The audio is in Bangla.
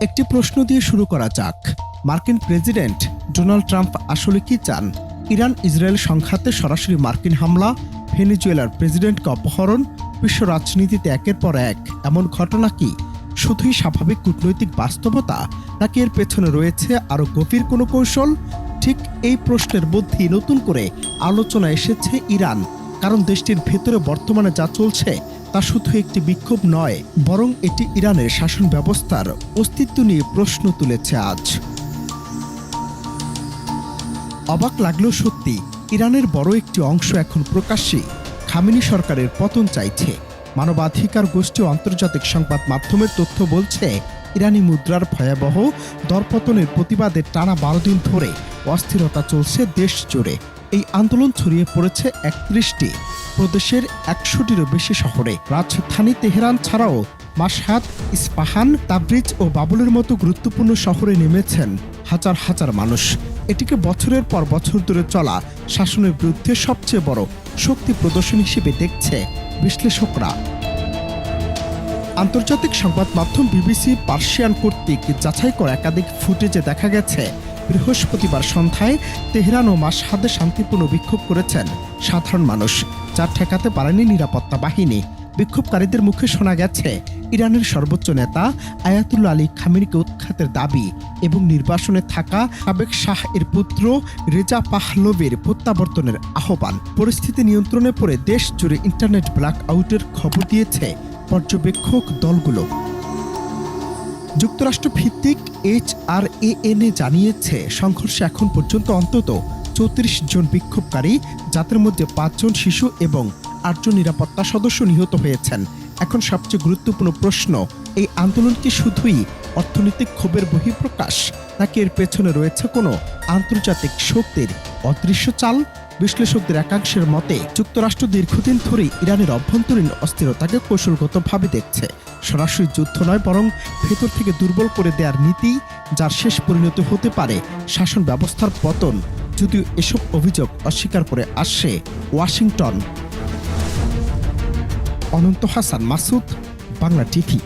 একটি প্রশ্ন দিয়ে শুরু করা যাক। মার্কিন প্রেসিডেন্ট ডোনাল্ড ট্রাম্প আসলে কি চান? ইরান ইসরায়েল সংঘাতে সরাসরি মার্কিন হামলা, ভেনেজুয়েলার প্রেসিডেন্টকে অপহরণ, বিশ্ব রাজনীতিতে একের পর এক এমন ঘটনা কি শুধুই স্বাভাবিক কূটনৈতিক বাস্তবতা, নাকি এর পেছনে রয়েছে আরও গভীর কোনো কৌশল? ঠিক এই প্রশ্নের মধ্যেই নতুন করে আলোচনা এসেছে ইরান। কারণ দেশটির ভেতরে বর্তমানে যা চলছে তা শুধু একটি বিক্ষোভ নয়, বরং এটি ইরানের শাসন ব্যবস্থার অস্তিত্ব নিয়ে প্রশ্ন তুলেছে আজ। অবাক লাগলেও সত্যি, ইরানের বড় একটি অংশ এখন প্রকাশ্যে খামেনি সরকারের পতন চাইছে। মানবাধিকার গোষ্ঠী ও আন্তর্জাতিক সংবাদ মাধ্যমের তথ্য বলছে, ইরানি মুদ্রার ভয়াবহ দরপতনের প্রতিবাদে টানা 12 দিন ধরে অস্থিরতা চলছে দেশ জুড়ে। এই আন্দোলন ছড়িয়ে পড়েছে 31টি প্রদেশের 100টিরও বেশি শহরে। রাজধানী তেহরান ছাড়াও মাশহাদ, ইস্পাহান, তাবরিজ ও বাবুলের মতো গুরুত্বপূর্ণ শহরে নেমেছেন হাজার হাজার মানুষ। এটিকে বছরের পর বছর ধরে চলা শাসনের বিরুদ্ধে সবচেয়ে বড় শক্তি প্রদর্শন হিসেবে দেখছে বিশ্লেষকরা। আন্তর্জাতিক সংবাদ মাধ্যম বিবিসি পার্সিয়ান কর্তৃক যাচাই করা একাধিক ফুটেজে দেখা গেছে, বৃহস্পতিবার সন্ধ্যায় তেহরান ও মাশহাদে শান্তিপূর্ণ বিক্ষোভ করেছেন সাধারণ মানুষ, যা ঠেকাতে পারেনি নিরাপত্তা বাহিনী। বিক্ষোভকারীদের মুখে শোনা গেছে ইরানের সর্বোচ্চ নেতা আয়াতুল্লাহ আলী খামেনিকে উৎখাতের দাবি এবং নির্বাসনে থাকা সাবেক শাহ এর পুত্র রেজা পাহলভের প্রত্যাবর্তনের আহ্বান। পরিস্থিতি নিয়ন্ত্রণে পড়ে দেশ জুড়ে ইন্টারনেট ব্ল্যাক আউটের খবর দিয়েছে পর্যবেক্ষক দলগুলো। যুক্তরাষ্ট্র ভিত্তিক HRAN জানিয়েছে, সংঘর্ষে এখন পর্যন্ত অন্তত 34 জন বিক্ষোভকারী, যাদের মধ্যে 5 জন শিশু এবং 8 জন নিরাপত্তা সদস্য নিহত হয়েছেন। এখন সবচেয়ে গুরুত্বপূর্ণ প্রশ্ন, এই আন্দোলন কি শুধুই অর্থনৈতিক ক্ষোভের বহিঃপ্রকাশ, নাকি এর পেছনে রয়েছে কোনো আন্তর্জাতিক শক্তির অদৃশ্য চাল? বিশ্লেষকদের একাংশের মতে, যুক্তরাষ্ট্র দীর্ঘদিন ধরেই ইরানের অভ্যন্তরীণ অস্থিরতাকে কৌশলগতভাবে দেখছে। সরাসরি যুদ্ধ নয়, বরং ভেতর থেকে দুর্বল করে দেওয়ার নীতি, যার শেষ পরিণতি হতে পারে শাসন ব্যবস্থার পতন। যদিও এসব অভিযোগ অস্বীকার করে আসছে ওয়াশিংটন। অনন্ত হাসান মাসুদ, বাংলা টিভি।